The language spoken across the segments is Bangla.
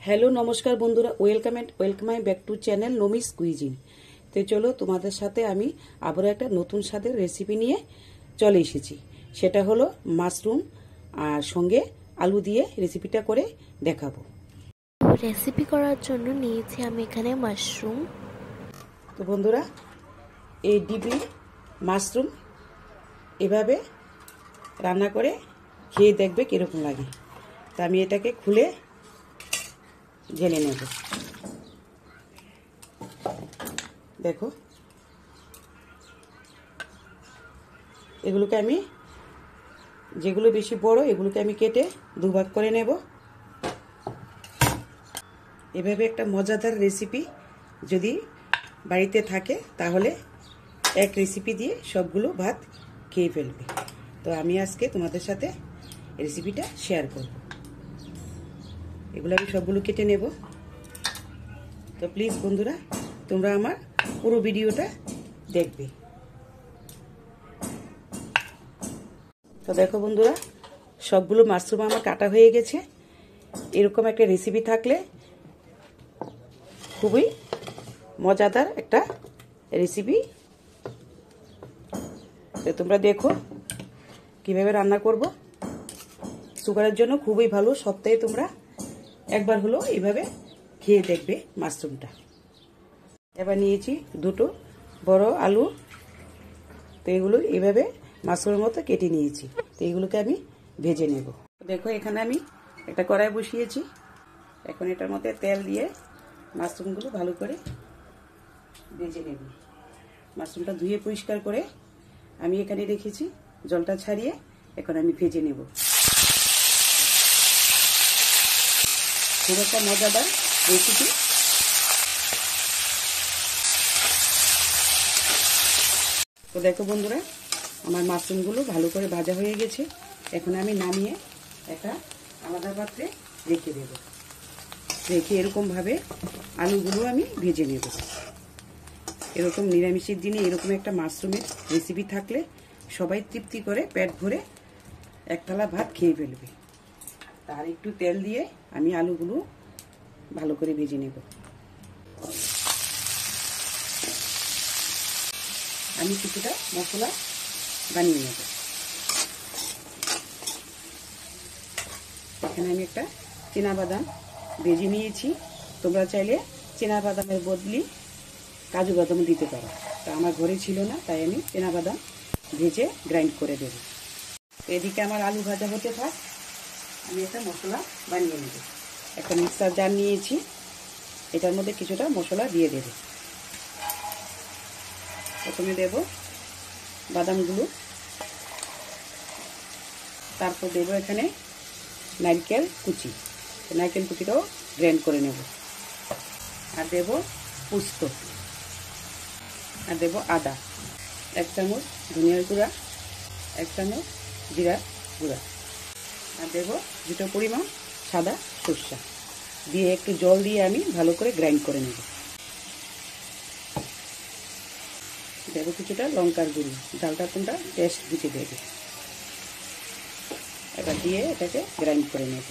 হ্যালো নমস্কার বন্ধুরা, welcome back to channel Nomi's cuisine. তো চলো তোমাদের সাথে আমি আবারও একটা নতুন স্বাদের রেসিপি নিয়ে চলে এসেছি। সেটা হলো মাশরুম আর সঙ্গে আলু দিয়ে রেসিপিটা করে দেখাবো। রেসিপি করার জন্য নিয়েছি আমি এখানে মাশরুম। তো বন্ধুরা, এই ডিপি মাশরুম এভাবে রান্না করে খেয়ে দেখবে কীরকম লাগে। তা আমি এটাকে খুলে ঢেলে নেব। দেখো, এগুলোকে আমি যেগুলো বেশি বড় এগুলোকে আমি কেটে দুভাগ করে নেব। এভাবে একটা মজাদার রেসিপি যদি বাড়িতে থাকে তাহলে এক রেসিপি দিয়ে সবগুলো ভাত খেয়ে ফেলবে। তো আমি আজকে তোমাদের সাথে রেসিপিটা শেয়ার করব। এগুলো আমি সবগুলো কেটে নেব। তো প্লিজ বন্ধুরা, তোমরা আমার পুরো ভিডিওটা দেখবে। তো দেখো বন্ধুরা, সবগুলো মাশরুম আমার কাটা হয়ে গেছে। এরকম একটা রেসিপি থাকলে খুবই মজাদার একটা রেসিপি। তো তোমরা দেখো কিভাবে রান্না করব। সুগারের জন্য খুবই ভালো। সপ্তাহে তোমরা একবার হলো এইভাবে খেয়ে দেখবে মাশরুমটা। এবার নিয়েছি দুটো বড় আলু। তো এগুলো এইভাবে মাশরুমের মতো কেটে নিয়েছি। তো এগুলোকে আমি ভেজে নেব। দেখো, এখানে আমি একটা কড়াই বসিয়েছি। এখন এটার মধ্যে তেল দিয়ে মাশরুমগুলো ভালো করে ভেজে নেব। মাশরুমটা ধুয়ে পরিষ্কার করে আমি এখানে রেখেছি, জলটা ছাড়িয়ে এখন আমি ভেজে নেব। খুব একটা মজাদার রেসিপি। তো দেখো বন্ধুরা, আমার মাশরুমগুলো ভালো করে ভাজা হয়ে গেছে। এখন আমি নামিয়ে একটা আলাদা পাত্রে রেখে দেব। রেখে এরকমভাবে আলুগুলো আমি ভেজে নেব। এরকম নিরামিষের দিনে এরকম একটা মাশরুমের রেসিপি থাকলে সবাই তৃপ্তি করে পেট ভরে এক থালা ভাত খেয়ে ফেলবে। তার একটু তেল দিয়ে আমি আলুগুলো ভালো করে ভেজে নেব। আমি কিছুটা মশলা বানিয়ে নেব। এখানে আমি একটা চীনাবাদাম ভেজে নিয়েছি। তোমরা চাইলে চীনাবাদামের বদলি কাজু বাদাম দিতে পারো। তা আমার ঘরে ছিল না, তাই আমি চীনাবাদাম ভেজে গ্রাইন্ড করে দেব। এদিকে আমার আলু ভাজা হতে থাক, আমি একটা মশলা বানিয়ে নেব। একটা মিক্সার জার নিয়েছি, এটার মধ্যে কিছুটা মশলা দিয়ে দেব। প্রথমে দেব বাদামগুলো, তারপর দেব এখানে নারকেল কুচি। নারকেল কুচিটাও গ্রাইন্ড করে নেব। আর দেব পোস্ত, আর দেব আদা, 1 চামচ ধনিয়ার গুঁড়া, 1 চামচ জিরার গুঁড়া, আর দেব দুটো পরিমাণ সাদা সরষা দিয়ে একটু জল দিয়ে আমি ভালো করে গ্রাইন্ড করে নেব। দেব কিছুটা লঙ্কার গুঁড়ি, ঝালটা তোমরা টেস্ট বুঝে দেবে। এবার দিয়ে এটাকে গ্রাইন্ড করে নেব।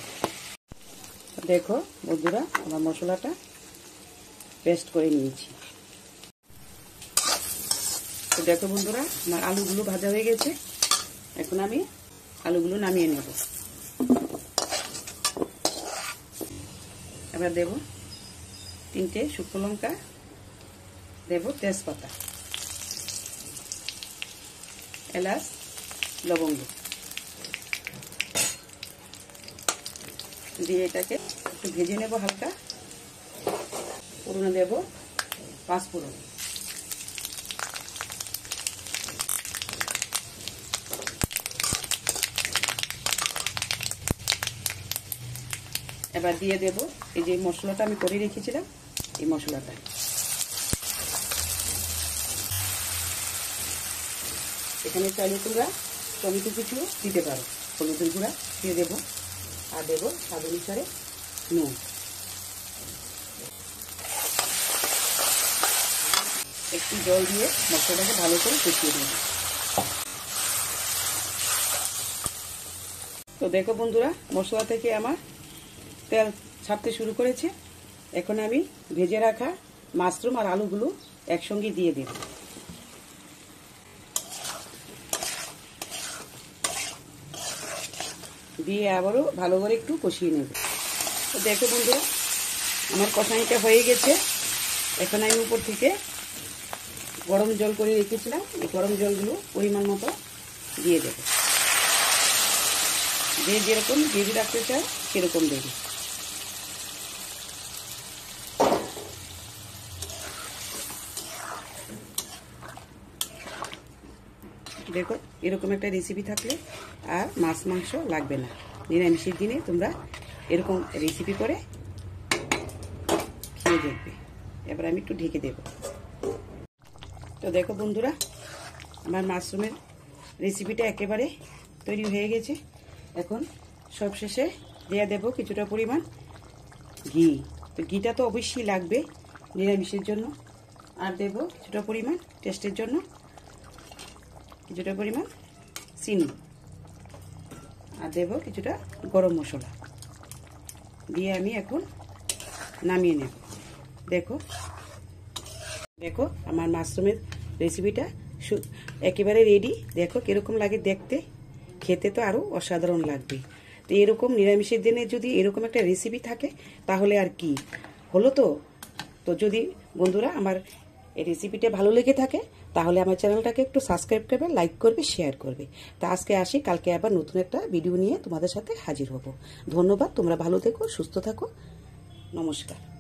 দেখো বন্ধুরা, আমার মশলাটা পেস্ট করে নিয়েছি। তো দেখো বন্ধুরা, আমার আলুগুলো ভাজা হয়ে গেছে। এখন আমি আলুগুলো নামিয়ে নেব। এবার দেব 3টে শুকনো লঙ্কা, দেব তেজপাতা, এলাচ, লবঙ্গ দিয়ে এটাকে একটু ভেজে নেব হালকা। ফোড়নে দেব 5 ফোড়ন। এবার দিয়ে দেব এই যে মশলাটা আমি করে রেখেছিলাম, এই মশলাটা। এখানে চাইলে তোমরা টমেটো কিছু দিতে পারো। হলুদের গুঁড়া দিয়ে দেবো, আর দেবো স্বাদ অনুসারে নুন। একটু জল দিয়ে মশলাটাকে ভালো করে কষিয়ে দেব। তো দেখো বন্ধুরা, মশলা থেকে আমার তেল ছাড়তে শুরু করেছে। এখন আমি ভেজে রাখা মাশরুম আর আলুগুলো একসঙ্গে দিয়ে দেব। দিয়ে আবারও ভালো করে একটু কষিয়ে নেব। তো দেখো বন্ধুরা, আমার কষানিটা হয়ে গেছে। এখন আমি উপর থেকে গরম জল করে রেখেছিলাম, এই গরম জলগুলো পরিমাণ মতো দিয়ে দেব। যে যেরকম গ্রেভি রাখতে চায় সেরকম দেবে। দেখো, এরকম একটা রেসিপি থাকলে আর মাছ মাংস লাগবে না। নিরামিষের দিনে তোমরা এরকম রেসিপি করে খেয়ে দেখবে। এবার আমি একটু ঢেকে দেব। তো দেখো বন্ধুরা, আমার মাশরুমের রেসিপিটা একেবারে তৈরি হয়ে গেছে। এখন সব শেষে দিয়ে দেব কিছুটা পরিমাণ ঘি। তো ঘিটা তো অবশ্যই লাগবে নিরামিষের জন্য। আর দেব কিছুটা পরিমাণ টেস্টের জন্য কিছুটা পরিমাণ চিনি। আর দেব কিছুটা গরম মশলা দিয়ে আমি এখন নামিয়ে নেব। দেখো দেখো আমার মাশরুমের রেসিপিটা একেবারে রেডি। দেখো কিরকম লাগে দেখতে, খেতে তো আরও অসাধারণ লাগবে। তো এরকম নিরামিষের দিনে যদি এরকম একটা রেসিপি থাকে তাহলে আর কি হলো। তো যদি বন্ধুরা আমার এই রেসিপিটা ভালো লেগে থাকে তাহলে আমার চ্যানেলটাকে একটু সাবস্ক্রাইব করবে, লাইক করবে, শেয়ার করবে। তা আজকে আসি, কালকে আবার নতুন একটা ভিডিও নিয়ে তোমাদের সাথে হাজির হব। ধন্যবাদ। তোমরা ভালো থেকো, সুস্থ থাকো। নমস্কার।